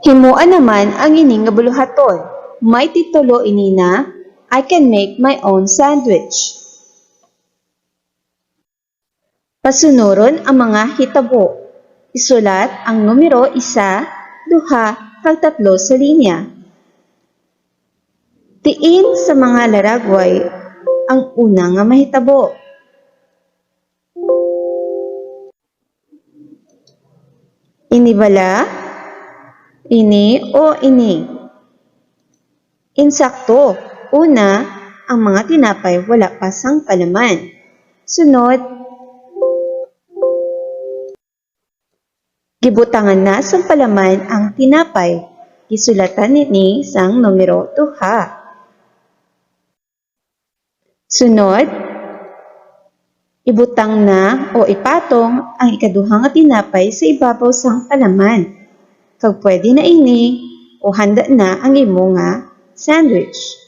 Himuan naman ang ining nga buluhaton. May titulo ini na, I can make my own sandwich. Pasunuron ang mga hitabo. Isulat ang numero 1, 2, kag 3 sa linya. Tiin sa mga laragway ang una nga mahitabo. Ini bala? Ini o ini? Insakto. Una, ang mga tinapay wala pa sang palaman. Sunod, gibutangan na sang palaman ang tinapay. Gisulatan nini sang numero 2. Sunod, ibutang na o ipatong ang ikaduhang nga tinapay sa ibabaw sang palaman. Kag pwede na ini o handa na ang imo nga sandwich.